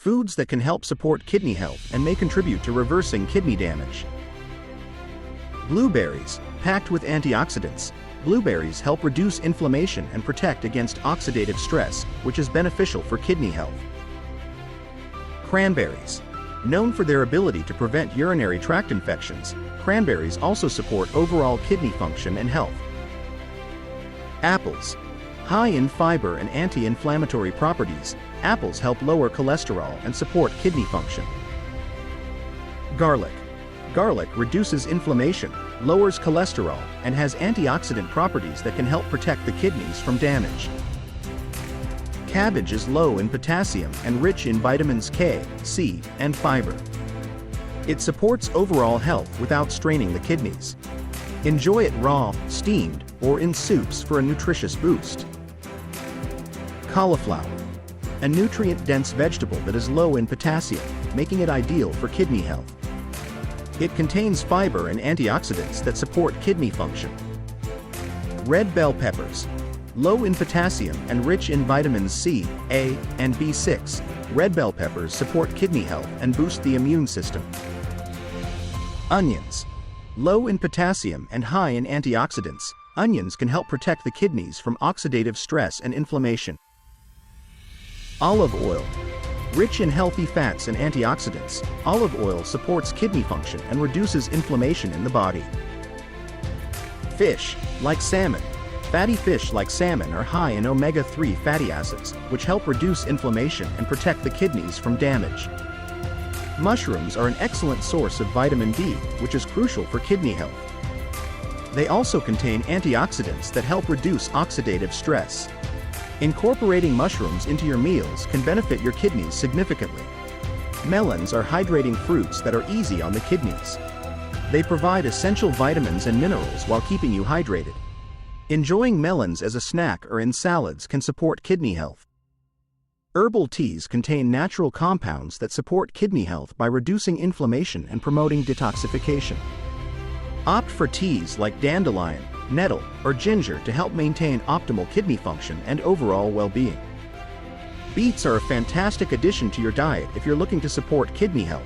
Foods that can help support kidney health and may contribute to reversing kidney damage. Blueberries, packed with antioxidants. Blueberries help reduce inflammation and protect against oxidative stress, which is beneficial for kidney health. Cranberries. Known for their ability to prevent urinary tract infections, cranberries also support overall kidney function and health. Apples. High in fiber and anti-inflammatory properties, apples help lower cholesterol and support kidney function. Garlic. Garlic reduces inflammation, lowers cholesterol, and has antioxidant properties that can help protect the kidneys from damage. Cabbage is low in potassium and rich in vitamins K, C, and fiber. It supports overall health without straining the kidneys. Enjoy it raw, steamed, or in soups for a nutritious boost. Cauliflower. A nutrient-dense vegetable that is low in potassium, making it ideal for kidney health. It contains fiber and antioxidants that support kidney function. Red bell peppers. Low in potassium and rich in vitamins C, A, and B6, red bell peppers support kidney health and boost the immune system. Onions. Low in potassium and high in antioxidants, onions can help protect the kidneys from oxidative stress and inflammation. Olive oil. Rich in healthy fats and antioxidants, olive oil supports kidney function and reduces inflammation in the body. Fish, like salmon. Fatty fish like salmon are high in omega-3 fatty acids, which help reduce inflammation and protect the kidneys from damage. Mushrooms are an excellent source of vitamin D, which is crucial for kidney health. They also contain antioxidants that help reduce oxidative stress. Incorporating mushrooms into your meals can benefit your kidneys significantly. Melons are hydrating fruits that are easy on the kidneys. They provide essential vitamins and minerals while keeping you hydrated. Enjoying melons as a snack or in salads can support kidney health. Herbal teas contain natural compounds that support kidney health by reducing inflammation and promoting detoxification. Opt for teas like dandelion, nettle, or ginger to help maintain optimal kidney function and overall well-being. Beets are a fantastic addition to your diet if you're looking to support kidney health.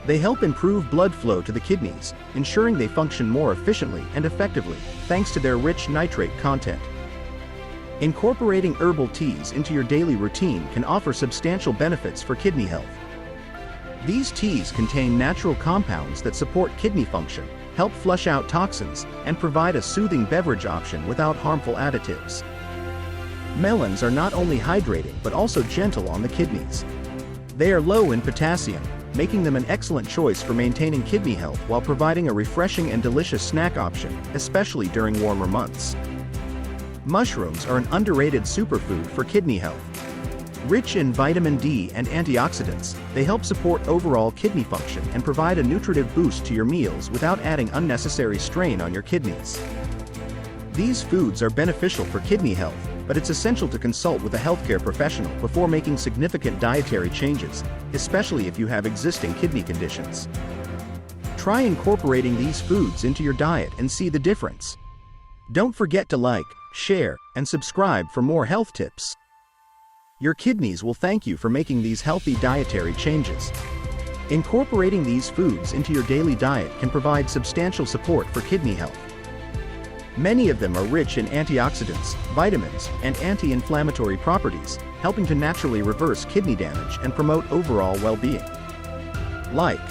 They help improve blood flow to the kidneys, ensuring they function more efficiently and effectively, thanks to their rich nitrate content. Incorporating herbal teas into your daily routine can offer substantial benefits for kidney health. These teas contain natural compounds that support kidney function, help flush out toxins, and provide a soothing beverage option without harmful additives. Melons are not only hydrating but also gentle on the kidneys. They are low in potassium, making them an excellent choice for maintaining kidney health while providing a refreshing and delicious snack option, especially during warmer months. Mushrooms are an underrated superfood for kidney health. Rich in vitamin D and antioxidants, they help support overall kidney function and provide a nutritive boost to your meals without adding unnecessary strain on your kidneys. These foods are beneficial for kidney health, but it's essential to consult with a healthcare professional before making significant dietary changes, especially if you have existing kidney conditions. Try incorporating these foods into your diet and see the difference. Don't forget to like, share, and subscribe for more health tips. Your kidneys will thank you for making these healthy dietary changes. Incorporating these foods into your daily diet can provide substantial support for kidney health. Many of them are rich in antioxidants, vitamins, and anti-inflammatory properties, helping to naturally reverse kidney damage and promote overall well-being. Like,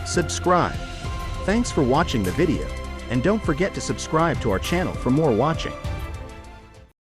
subscribe. Thanks for watching the video, and don't forget to subscribe to our channel for more watching.